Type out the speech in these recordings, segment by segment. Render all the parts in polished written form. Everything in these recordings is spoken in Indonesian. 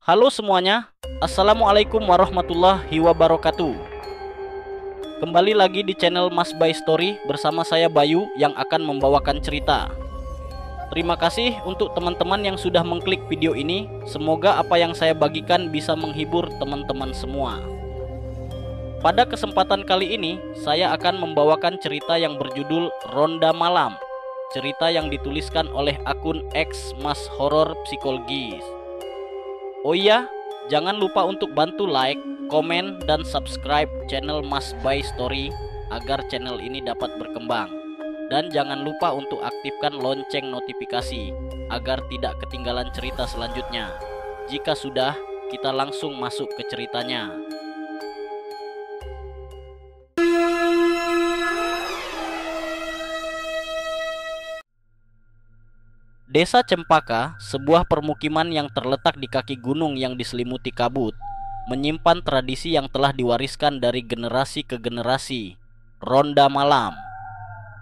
Halo semuanya, Assalamualaikum warahmatullahi wabarakatuh. Kembali lagi di channel Mas Bay Story bersama saya Bayu yang akan membawakan cerita. Terima kasih untuk teman-teman yang sudah mengklik video ini. Semoga apa yang saya bagikan bisa menghibur teman-teman semua. Pada kesempatan kali ini, saya akan membawakan cerita yang berjudul Ronda Malam. Cerita yang dituliskan oleh akun X Mas Horor Psikologis. Oh iya, jangan lupa untuk bantu like, komen, dan subscribe channel Mas Bay Story agar channel ini dapat berkembang. Dan jangan lupa untuk aktifkan lonceng notifikasi agar tidak ketinggalan cerita selanjutnya. Jika sudah, kita langsung masuk ke ceritanya. Desa Cempaka, sebuah permukiman yang terletak di kaki gunung yang diselimuti kabut, menyimpan tradisi yang telah diwariskan dari generasi ke generasi, ronda malam.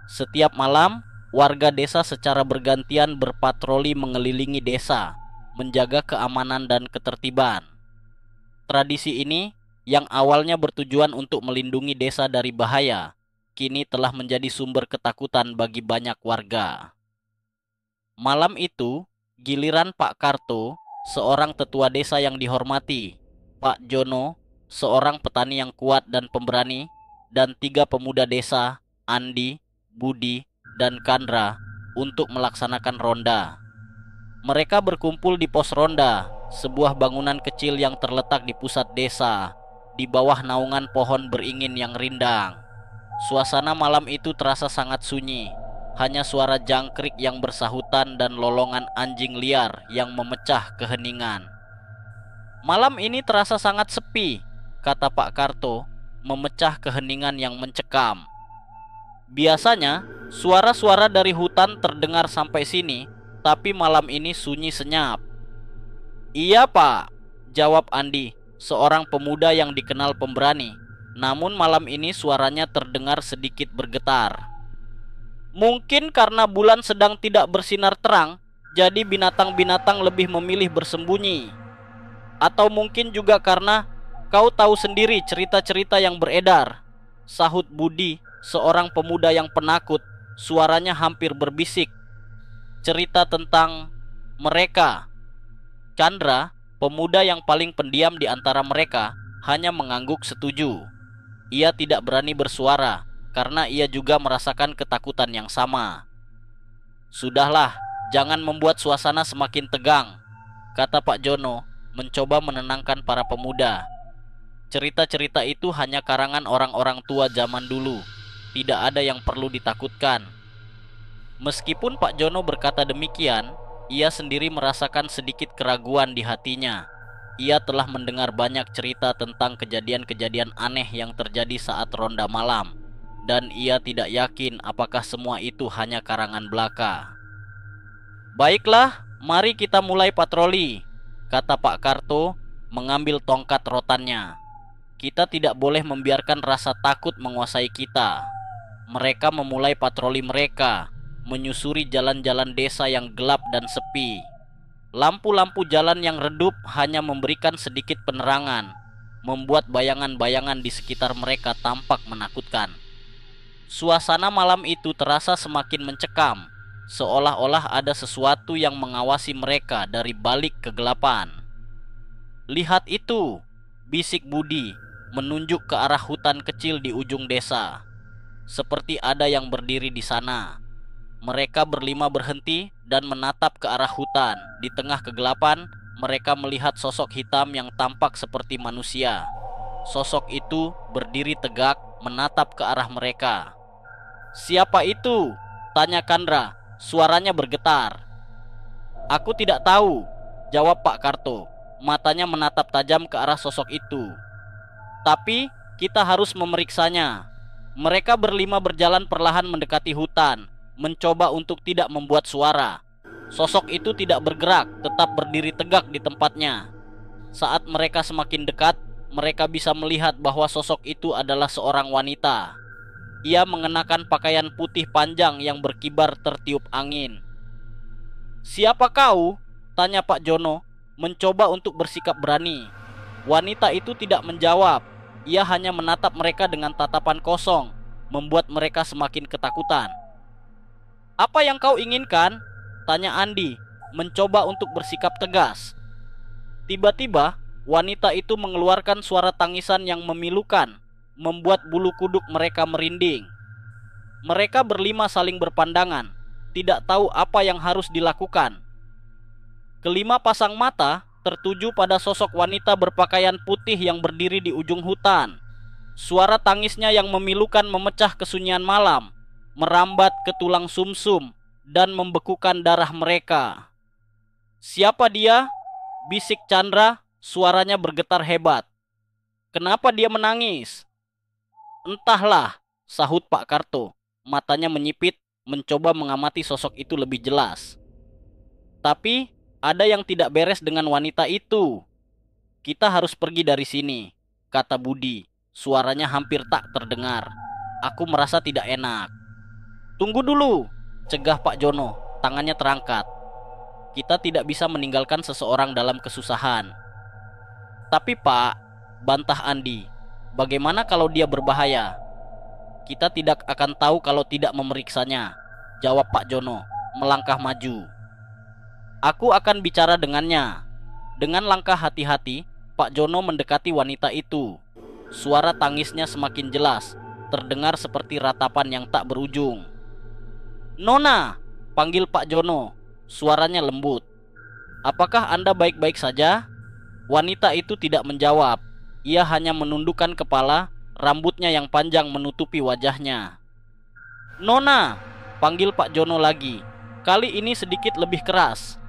Setiap malam, warga desa secara bergantian berpatroli mengelilingi desa, menjaga keamanan dan ketertiban. Tradisi ini, yang awalnya bertujuan untuk melindungi desa dari bahaya, kini telah menjadi sumber ketakutan bagi banyak warga. Malam itu, giliran Pak Karto, seorang tetua desa yang dihormati, Pak Jono, seorang petani yang kuat dan pemberani, dan 3 pemuda desa, Andi, Budi, dan Kandra, untuk melaksanakan ronda. Mereka berkumpul di pos ronda, sebuah bangunan kecil yang terletak di pusat desa, di bawah naungan pohon beringin yang rindang. Suasana malam itu terasa sangat sunyi. Hanya suara jangkrik yang bersahutan dan lolongan anjing liar yang memecah keheningan. Malam ini terasa sangat sepi, kata Pak Karto, memecah keheningan yang mencekam. Biasanya, suara-suara dari hutan terdengar sampai sini, tapi malam ini sunyi senyap. Iya Pak, jawab Andi, seorang pemuda yang dikenal pemberani. Namun malam ini suaranya terdengar sedikit bergetar. Mungkin karena bulan sedang tidak bersinar terang, jadi binatang-binatang lebih memilih bersembunyi. Atau mungkin juga karena kau tahu sendiri cerita-cerita yang beredar, sahut Budi, seorang pemuda yang penakut, suaranya hampir berbisik. Cerita tentang mereka. Chandra, pemuda yang paling pendiam di antara mereka, hanya mengangguk setuju. Ia tidak berani bersuara karena ia juga merasakan ketakutan yang sama. Sudahlah, jangan membuat suasana semakin tegang, kata Pak Jono, mencoba menenangkan para pemuda. Cerita-cerita itu hanya karangan orang-orang tua zaman dulu. Tidak ada yang perlu ditakutkan. Meskipun Pak Jono berkata demikian, ia sendiri merasakan sedikit keraguan di hatinya. Ia telah mendengar banyak cerita tentang kejadian-kejadian aneh yang terjadi saat ronda malam, dan ia tidak yakin apakah semua itu hanya karangan belaka. Baiklah, mari kita mulai patroli, kata Pak Karto, mengambil tongkat rotannya. Kita tidak boleh membiarkan rasa takut menguasai kita. Mereka memulai patroli mereka, menyusuri jalan-jalan desa yang gelap dan sepi. Lampu-lampu jalan yang redup hanya memberikan sedikit penerangan, membuat bayangan-bayangan di sekitar mereka tampak menakutkan. Suasana malam itu terasa semakin mencekam, seolah-olah ada sesuatu yang mengawasi mereka dari balik kegelapan. Lihat itu, bisik Budi, menunjuk ke arah hutan kecil di ujung desa. Seperti ada yang berdiri di sana. Mereka berlima berhenti dan menatap ke arah hutan. Di tengah kegelapan, mereka melihat sosok hitam yang tampak seperti manusia. Sosok itu berdiri tegak, menatap ke arah mereka. Siapa itu? Tanya Kandra, suaranya bergetar. Aku tidak tahu, jawab Pak Karto, matanya menatap tajam ke arah sosok itu. Tapi kita harus memeriksanya. Mereka berlima berjalan perlahan mendekati hutan, mencoba untuk tidak membuat suara. Sosok itu tidak bergerak, tetap berdiri tegak di tempatnya. Saat mereka semakin dekat, mereka bisa melihat bahwa sosok itu adalah seorang wanita. Ia mengenakan pakaian putih panjang yang berkibar tertiup angin. Siapa kau? Tanya Pak Jono, mencoba untuk bersikap berani. Wanita itu tidak menjawab. Ia hanya menatap mereka dengan tatapan kosong, membuat mereka semakin ketakutan. "Apa yang kau inginkan?" tanya Andi, mencoba untuk bersikap tegas. Tiba-tiba, wanita itu mengeluarkan suara tangisan yang memilukan, membuat bulu kuduk mereka merinding. Mereka berlima saling berpandangan, tidak tahu apa yang harus dilakukan. Kelima pasang mata tertuju pada sosok wanita berpakaian putih yang berdiri di ujung hutan. Suara tangisnya yang memilukan memecah kesunyian malam, merambat ke tulang sumsum dan membekukan darah mereka. "Siapa dia?" bisik Chandra, suaranya bergetar hebat. "Kenapa dia menangis?" "Entahlah," sahut Pak Karto, matanya menyipit, mencoba mengamati sosok itu lebih jelas. "Tapi ada yang tidak beres dengan wanita itu. Kita harus pergi dari sini," kata Budi. Suaranya hampir tak terdengar. "Aku merasa tidak enak." "Tunggu dulu," cegah Pak Jono, tangannya terangkat. "Kita tidak bisa meninggalkan seseorang dalam kesusahan." "Tapi Pak," bantah Andi, "bagaimana kalau dia berbahaya?" "Kita tidak akan tahu kalau tidak memeriksanya," jawab Pak Jono, melangkah maju. "Aku akan bicara dengannya." Dengan langkah hati-hati, Pak Jono mendekati wanita itu. Suara tangisnya semakin jelas, terdengar seperti ratapan yang tak berujung. "Nona," panggil Pak Jono. Suaranya lembut. "Apakah Anda baik-baik saja?" Wanita itu tidak menjawab. Ia hanya menundukkan kepala, rambutnya yang panjang menutupi wajahnya. "Nona," panggil Pak Jono lagi. Kali ini sedikit lebih keras.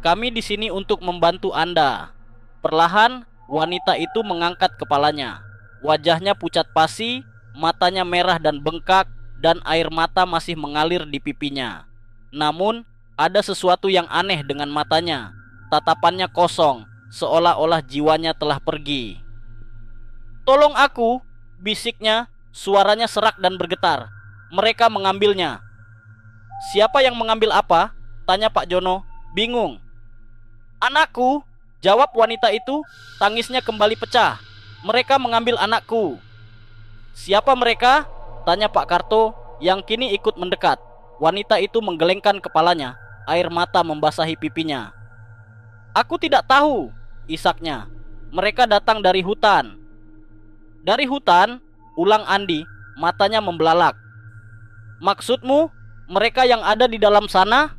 "Kami di sini untuk membantu Anda." Perlahan, wanita itu mengangkat kepalanya. Wajahnya pucat pasi, matanya merah dan bengkak, dan air mata masih mengalir di pipinya. Namun, ada sesuatu yang aneh dengan matanya. Tatapannya kosong, seolah-olah jiwanya telah pergi. "Tolong aku," bisiknya, suaranya serak dan bergetar. "Mereka mengambilnya." "Siapa yang mengambil apa?" tanya Pak Jono, bingung. "Anakku," jawab wanita itu, tangisnya kembali pecah. "Mereka mengambil anakku." "Siapa mereka?" tanya Pak Karto, yang kini ikut mendekat. Wanita itu menggelengkan kepalanya, air mata membasahi pipinya. "Aku tidak tahu," isaknya. "Mereka datang dari hutan." "Dari hutan?" ulang Andi, matanya membelalak. "Maksudmu, mereka yang ada di dalam sana?"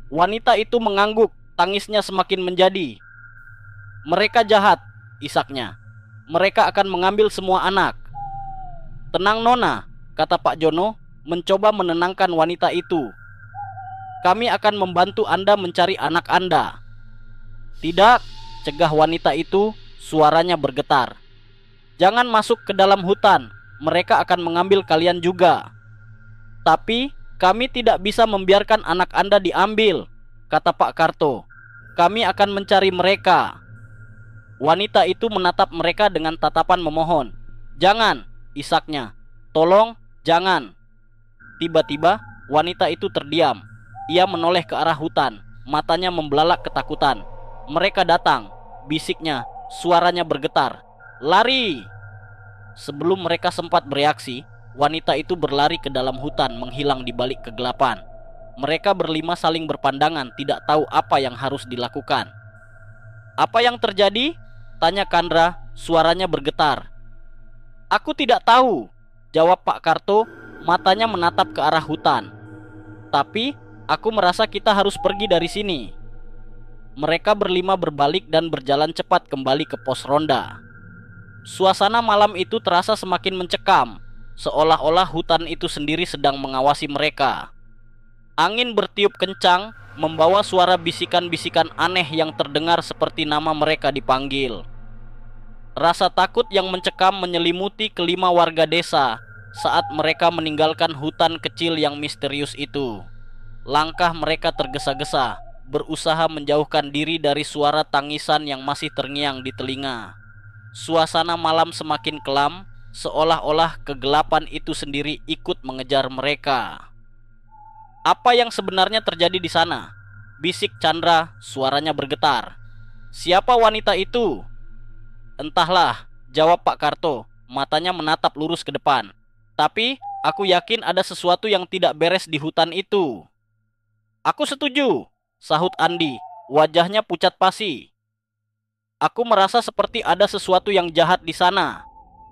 Wanita itu mengangguk, tangisnya semakin menjadi. "Mereka jahat," isaknya. "Mereka akan mengambil semua anak." "Tenang Nona," kata Pak Jono, mencoba menenangkan wanita itu. "Kami akan membantu Anda mencari anak Anda." "Tidak," cegah wanita itu, suaranya bergetar. "Jangan masuk ke dalam hutan, mereka akan mengambil kalian juga." "Tapi kami tidak bisa membiarkan anak Anda diambil," kata Pak Karto. "Kami akan mencari mereka." Wanita itu menatap mereka dengan tatapan memohon. "Jangan," isaknya. "Tolong, jangan." Tiba-tiba, wanita itu terdiam. Ia menoleh ke arah hutan, matanya membelalak ketakutan. "Mereka datang," bisiknya, suaranya bergetar. "Lari!" Sebelum mereka sempat bereaksi, wanita itu berlari ke dalam hutan, menghilang di balik kegelapan. Mereka berlima saling berpandangan, tidak tahu apa yang harus dilakukan. "Apa yang terjadi?" tanya Kandra, suaranya bergetar. "Aku tidak tahu," jawab Pak Karto, matanya menatap ke arah hutan. "Tapi aku merasa kita harus pergi dari sini." Mereka berlima berbalik dan berjalan cepat kembali ke pos ronda. Suasana malam itu terasa semakin mencekam, seolah-olah hutan itu sendiri sedang mengawasi mereka. Angin bertiup kencang, membawa suara bisikan-bisikan aneh yang terdengar seperti nama mereka dipanggil. Rasa takut yang mencekam menyelimuti kelima warga desa saat mereka meninggalkan hutan kecil yang misterius itu. Langkah mereka tergesa-gesa, berusaha menjauhkan diri dari suara tangisan yang masih terngiang di telinga. Suasana malam semakin kelam, seolah-olah kegelapan itu sendiri ikut mengejar mereka. "Apa yang sebenarnya terjadi di sana?" bisik Chandra, suaranya bergetar. Siapa wanita itu? Entahlah, jawab Pak Karto, matanya menatap lurus ke depan. Tapi, aku yakin ada sesuatu yang tidak beres di hutan itu. Aku setuju, sahut Andi, wajahnya pucat pasi. Aku merasa seperti ada sesuatu yang jahat di sana.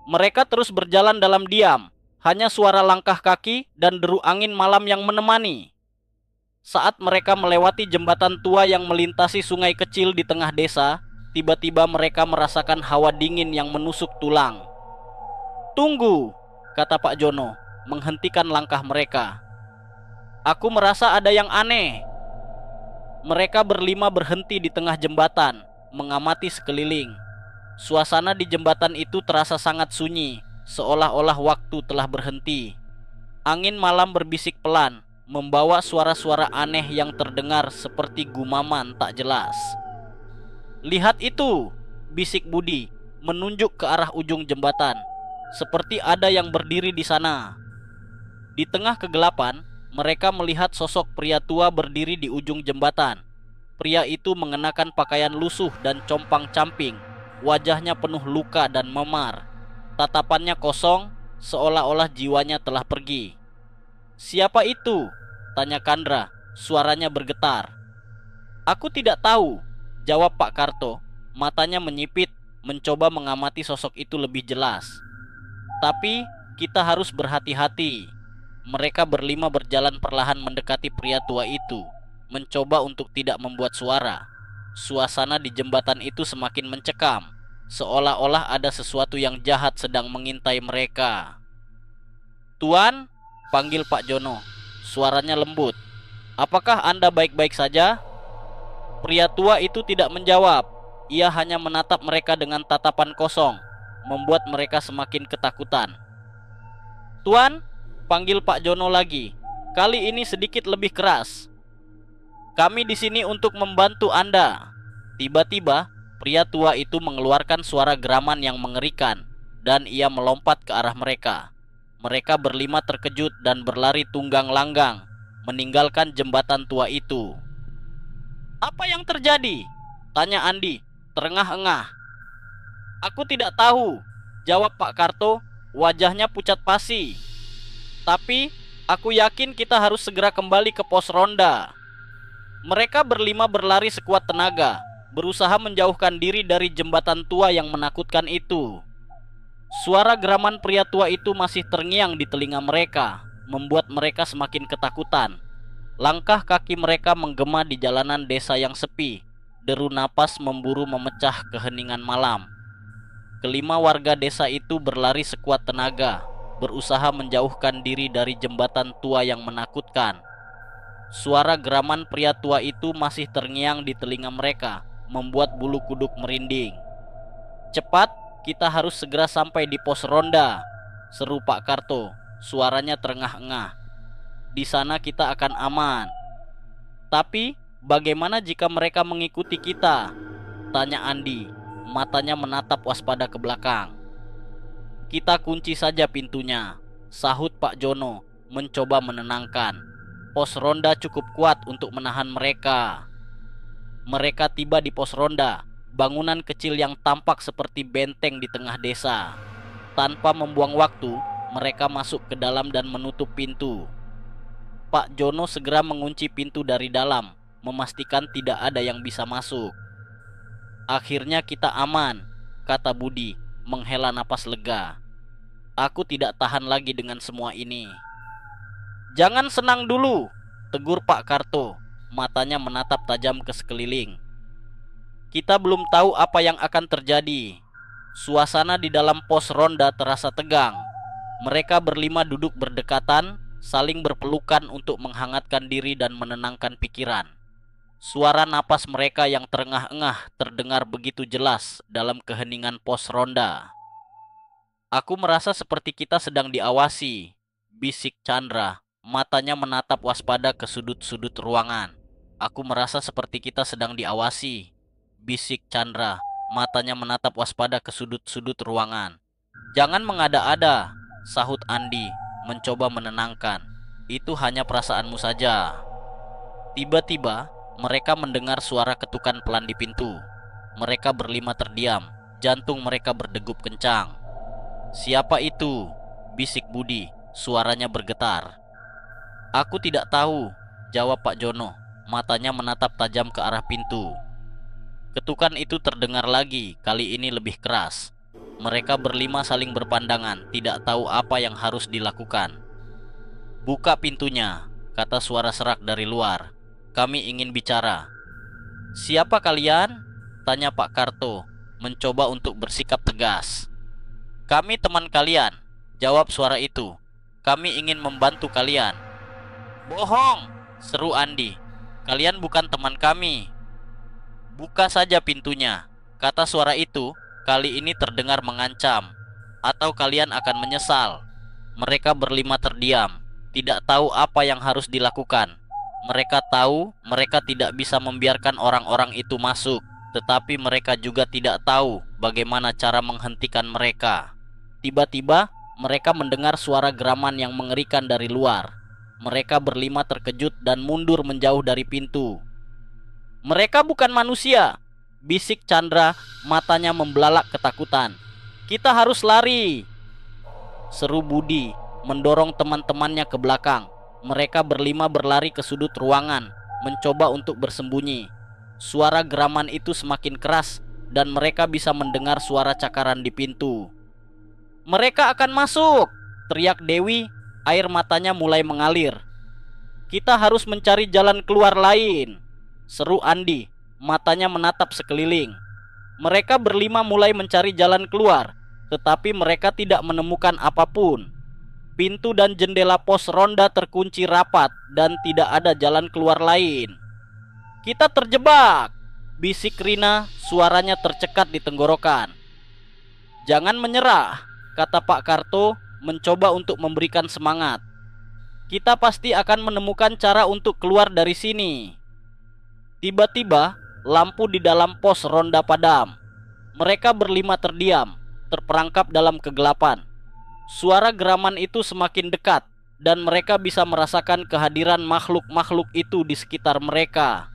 Mereka terus berjalan dalam diam, hanya suara langkah kaki dan deru angin malam yang menemani. Saat mereka melewati jembatan tua yang melintasi sungai kecil di tengah desa, tiba-tiba mereka merasakan hawa dingin yang menusuk tulang. Tunggu, kata Pak Jono, menghentikan langkah mereka. Aku merasa ada yang aneh. Mereka berlima berhenti di tengah jembatan, mengamati sekeliling. Suasana di jembatan itu terasa sangat sunyi, seolah-olah waktu telah berhenti. Angin malam berbisik pelan, membawa suara-suara aneh yang terdengar seperti gumaman tak jelas. Lihat itu, bisik Budi, menunjuk ke arah ujung jembatan. Seperti ada yang berdiri di sana. Di tengah kegelapan, mereka melihat sosok pria tua berdiri di ujung jembatan. Pria itu mengenakan pakaian lusuh dan compang-camping. Wajahnya penuh luka dan memar. Tatapannya kosong, seolah-olah jiwanya telah pergi. Siapa itu? Tanya Kandra, suaranya bergetar. Aku tidak tahu, jawab Pak Karto. Matanya menyipit, mencoba mengamati sosok itu lebih jelas. Tapi kita harus berhati-hati. Mereka berlima berjalan perlahan mendekati pria tua itu, mencoba untuk tidak membuat suara. Suasana di jembatan itu semakin mencekam, seolah-olah ada sesuatu yang jahat sedang mengintai mereka. Tuan, panggil Pak Jono. Suaranya lembut. Apakah Anda baik-baik saja? Pria tua itu tidak menjawab. Ia hanya menatap mereka dengan tatapan kosong, membuat mereka semakin ketakutan. Tuan, panggil Pak Jono lagi. Kali ini sedikit lebih keras. Kami di sini untuk membantu Anda. Tiba-tiba, pria tua itu mengeluarkan suara geraman yang mengerikan, dan ia melompat ke arah mereka. Mereka berlima terkejut dan berlari tunggang langgang, meninggalkan jembatan tua itu. Apa yang terjadi? Tanya Andi, terengah-engah. Aku tidak tahu, jawab Pak Karto, wajahnya pucat pasi. Tapi, aku yakin kita harus segera kembali ke pos ronda. Mereka berlima berlari sekuat tenaga, berusaha menjauhkan diri dari jembatan tua yang menakutkan itu. Suara geraman pria tua itu masih terngiang di telinga mereka, membuat mereka semakin ketakutan. Langkah kaki mereka menggema di jalanan desa yang sepi. Deru napas memburu memecah keheningan malam. Kelima warga desa itu berlari sekuat tenaga, berusaha menjauhkan diri dari jembatan tua yang menakutkan. Suara geraman pria tua itu masih terngiang di telinga mereka, membuat bulu kuduk merinding. Cepat, kita harus segera sampai di pos ronda, seru Pak Karto, suaranya terengah-engah. Di sana kita akan aman. Tapi, bagaimana jika mereka mengikuti kita? Tanya Andi, matanya menatap waspada ke belakang. Kita kunci saja pintunya, sahut Pak Jono, mencoba menenangkan. Pos ronda cukup kuat untuk menahan mereka. Mereka tiba di pos ronda, bangunan kecil yang tampak seperti benteng di tengah desa. Tanpa membuang waktu, mereka masuk ke dalam dan menutup pintu. Pak Jono segera mengunci pintu dari dalam, memastikan tidak ada yang bisa masuk. Akhirnya kita aman, kata Budi, menghela napas lega. Aku tidak tahan lagi dengan semua ini. Jangan senang dulu, tegur Pak Karto, matanya menatap tajam ke sekeliling. Kita belum tahu apa yang akan terjadi. Suasana di dalam pos ronda terasa tegang. Mereka berlima duduk berdekatan, saling berpelukan untuk menghangatkan diri dan menenangkan pikiran. Suara napas mereka yang terengah-engah terdengar begitu jelas dalam keheningan pos ronda. Aku merasa seperti kita sedang diawasi, bisik Chandra, matanya menatap waspada ke sudut-sudut ruangan. Aku merasa seperti kita sedang diawasi, bisik Chandra, matanya menatap waspada ke sudut-sudut ruangan. Jangan mengada-ada, sahut Andi, mencoba menenangkan. Itu hanya perasaanmu saja. Tiba-tiba, mereka mendengar suara ketukan pelan di pintu. mereka berlima terdiam. Jantung mereka berdegup kencang. "Siapa itu?" bisik Budi. Suaranya bergetar. "Aku tidak tahu," jawab Pak Jono. Matanya menatap tajam ke arah pintu. Ketukan itu terdengar lagi, kali ini lebih keras. Mereka berlima saling berpandangan, tidak tahu apa yang harus dilakukan. "Buka pintunya," kata suara serak dari luar. "Kami ingin bicara." "Siapa kalian?" tanya Pak Karto, mencoba untuk bersikap tegas. "Kami teman kalian," jawab suara itu. "Kami ingin membantu kalian." "Bohong!" seru Andi. "Kalian bukan teman kami." "Buka saja pintunya," kata suara itu. Kali ini terdengar mengancam. "Atau kalian akan menyesal." Mereka berlima terdiam, tidak tahu apa yang harus dilakukan. Mereka tahu mereka tidak bisa membiarkan orang-orang itu masuk, tetapi mereka juga tidak tahu bagaimana cara menghentikan mereka. Tiba-tiba mereka mendengar suara geraman yang mengerikan dari luar. Mereka berlima terkejut dan mundur menjauh dari pintu. "Mereka bukan manusia," bisik Chandra, matanya membelalak ketakutan. "Kita harus lari," seru Budi, mendorong teman-temannya ke belakang. Mereka berlima berlari ke sudut ruangan, mencoba untuk bersembunyi. Suara geraman itu semakin keras dan mereka bisa mendengar suara cakaran di pintu. "Mereka akan masuk!" teriak Dewi, air matanya mulai mengalir. "Kita harus mencari jalan keluar lain," seru Andi, matanya menatap sekeliling. Mereka berlima mulai mencari jalan keluar, tetapi mereka tidak menemukan apapun. Pintu dan jendela pos ronda terkunci rapat dan tidak ada jalan keluar lain. "Kita terjebak!" bisik Rina, suaranya tercekat di tenggorokan. "Jangan menyerah," kata Pak Karto, mencoba untuk memberikan semangat. "Kita pasti akan menemukan cara untuk keluar dari sini." Tiba-tiba lampu di dalam pos ronda padam. Mereka berlima terdiam, terperangkap dalam kegelapan. Suara geraman itu semakin dekat dan mereka bisa merasakan kehadiran makhluk-makhluk itu di sekitar mereka.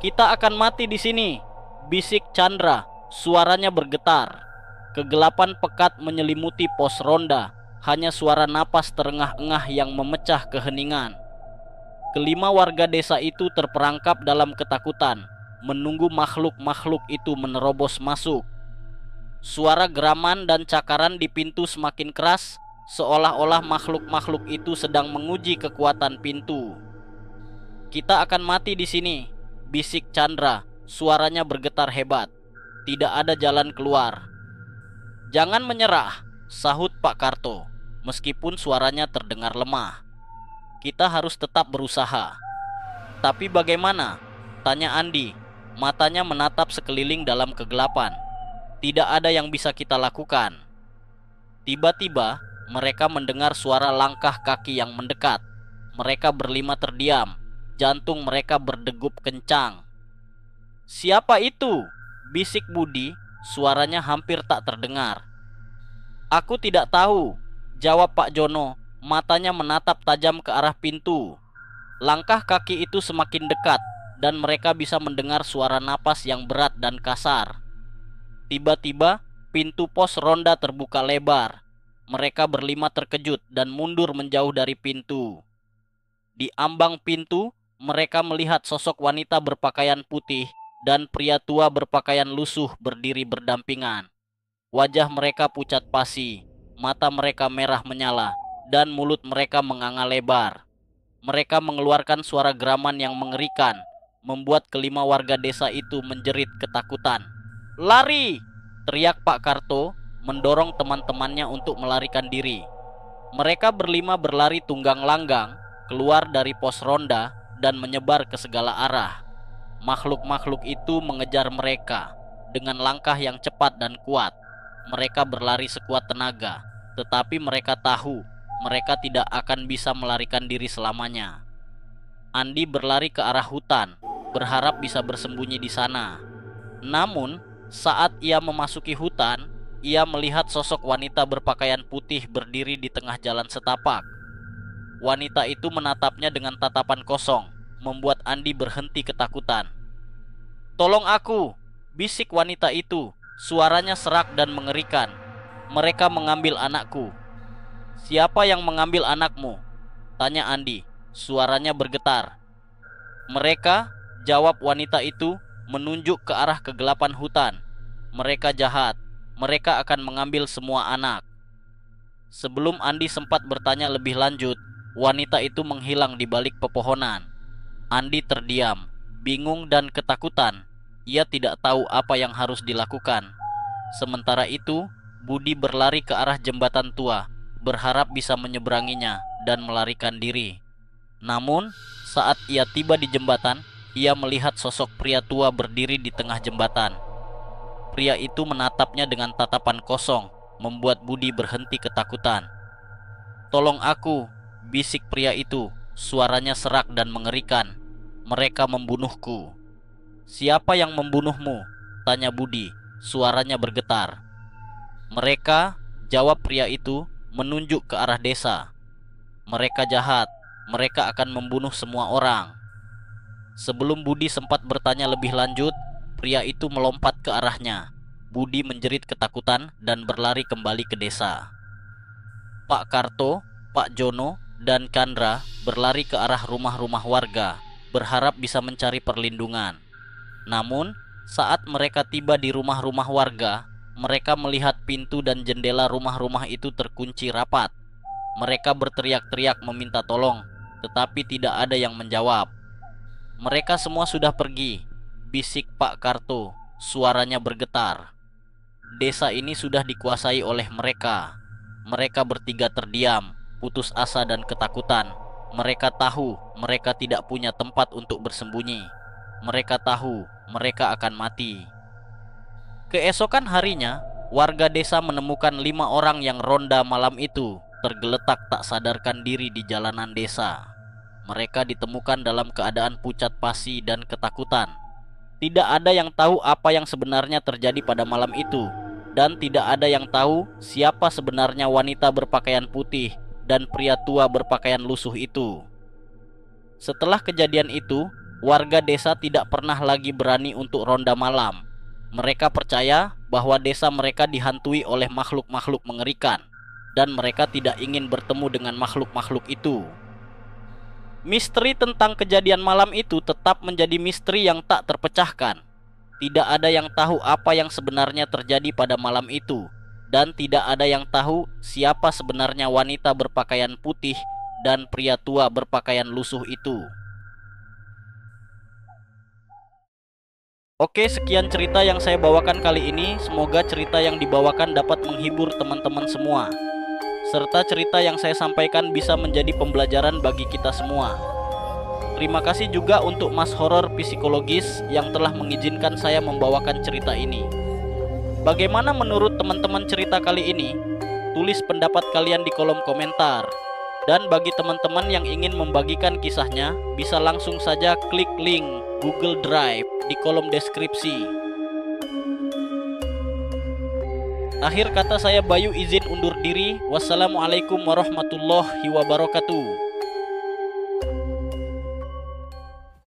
"Kita akan mati di sini," bisik Chandra, suaranya bergetar. Kegelapan pekat menyelimuti pos ronda, hanya suara napas terengah-engah yang memecah keheningan. Kelima warga desa itu terperangkap dalam ketakutan, menunggu makhluk-makhluk itu menerobos masuk. Suara geraman dan cakaran di pintu semakin keras, seolah-olah makhluk-makhluk itu sedang menguji kekuatan pintu. "Kita akan mati di sini," bisik Chandra, suaranya bergetar hebat. "Tidak ada jalan keluar." "Jangan menyerah," sahut Pak Karto, meskipun suaranya terdengar lemah. "Kita harus tetap berusaha." "Tapi bagaimana?" tanya Andi, matanya menatap sekeliling dalam kegelapan. "Tidak ada yang bisa kita lakukan." Tiba-tiba mereka mendengar suara langkah kaki yang mendekat. Mereka berlima terdiam, jantung mereka berdegup kencang. "Siapa itu?" bisik Budi, suaranya hampir tak terdengar. "Aku tidak tahu," jawab Pak Jono, matanya menatap tajam ke arah pintu. Langkah kaki itu semakin dekat dan mereka bisa mendengar suara napas yang berat dan kasar. Tiba-tiba pintu pos ronda terbuka lebar. Mereka berlima terkejut dan mundur menjauh dari pintu. Di ambang pintu mereka melihat sosok wanita berpakaian putih dan pria tua berpakaian lusuh berdiri berdampingan. Wajah mereka pucat pasi, mata mereka merah menyala, dan mulut mereka menganga lebar. Mereka mengeluarkan suara geraman yang mengerikan, membuat kelima warga desa itu menjerit ketakutan. "Lari!" teriak Pak Karto, mendorong teman-temannya untuk melarikan diri. Mereka berlima berlari tunggang langgang, keluar dari pos ronda, dan menyebar ke segala arah. Makhluk-makhluk itu mengejar mereka dengan langkah yang cepat dan kuat. Mereka berlari sekuat tenaga, tetapi mereka tahu mereka tidak akan bisa melarikan diri selamanya. Andi berlari ke arah hutan, berharap bisa bersembunyi di sana. Namun, saat ia memasuki hutan, ia melihat sosok wanita berpakaian putih berdiri di tengah jalan setapak. Wanita itu menatapnya dengan tatapan kosong, membuat Andi berhenti ketakutan. "Tolong aku!" bisik wanita itu. Suaranya serak dan mengerikan. Mereka mengambil anakku. Siapa yang mengambil anakmu? Tanya Andi. Suaranya bergetar. Mereka, jawab wanita itu, menunjuk ke arah kegelapan hutan. Mereka jahat. Mereka akan mengambil semua anak. Sebelum Andi sempat bertanya lebih lanjut, wanita itu menghilang di balik pepohonan. Andi terdiam, bingung dan ketakutan. Ia tidak tahu apa yang harus dilakukan. Sementara itu, Budi berlari ke arah jembatan tua, berharap bisa menyeberanginya dan melarikan diri. Namun, saat ia tiba di jembatan, ia melihat sosok pria tua berdiri di tengah jembatan. Pria itu menatapnya dengan tatapan kosong, membuat Budi berhenti ketakutan. "Tolong aku," bisik pria itu. Suaranya serak dan mengerikan. "Mereka membunuhku." "Siapa yang membunuhmu?" tanya Budi. Suaranya bergetar. "Mereka," jawab pria itu, menunjuk ke arah desa. "Mereka jahat. Mereka akan membunuh semua orang." Sebelum Budi sempat bertanya lebih lanjut, pria itu melompat ke arahnya. Budi menjerit ketakutan dan berlari kembali ke desa. Pak Karto, Pak Jono, dan Kandra berlari ke arah rumah-rumah warga, berharap bisa mencari perlindungan. Namun, saat mereka tiba di rumah-rumah warga, mereka melihat pintu dan jendela rumah-rumah itu terkunci rapat. Mereka berteriak-teriak meminta tolong, tetapi tidak ada yang menjawab. "Mereka semua sudah pergi," bisik Pak Karto. Suaranya bergetar. "Desa ini sudah dikuasai oleh mereka." Mereka bertiga terdiam, putus asa dan ketakutan. Mereka tahu mereka tidak punya tempat untuk bersembunyi. Mereka tahu mereka akan mati. Keesokan harinya, warga desa menemukan 5 orang yang ronda malam itu tergeletak tak sadarkan diri di jalanan desa. Mereka ditemukan dalam keadaan pucat pasi dan ketakutan. Tidak ada yang tahu apa yang sebenarnya terjadi pada malam itu, dan tidak ada yang tahu siapa sebenarnya wanita berpakaian putih dan pria tua berpakaian lusuh itu. Setelah kejadian itu, warga desa tidak pernah lagi berani untuk ronda malam. Mereka percaya bahwa desa mereka dihantui oleh makhluk-makhluk mengerikan, dan mereka tidak ingin bertemu dengan makhluk-makhluk itu. Misteri tentang kejadian malam itu tetap menjadi misteri yang tak terpecahkan. Tidak ada yang tahu apa yang sebenarnya terjadi pada malam itu, dan tidak ada yang tahu siapa sebenarnya wanita berpakaian putih dan pria tua berpakaian lusuh itu. Oke, sekian cerita yang saya bawakan kali ini. Semoga cerita yang dibawakan dapat menghibur teman-teman semua, serta cerita yang saya sampaikan bisa menjadi pembelajaran bagi kita semua. Terima kasih juga untuk Mas Horor Psikologis yang telah mengizinkan saya membawakan cerita ini. Bagaimana menurut teman-teman cerita kali ini? Tulis pendapat kalian di kolom komentar. Dan bagi teman-teman yang ingin membagikan kisahnya, bisa langsung saja klik link Google Drive di kolom deskripsi. Akhir kata, saya Bayu izin undur diri. Wassalamualaikum warahmatullahi wabarakatuh.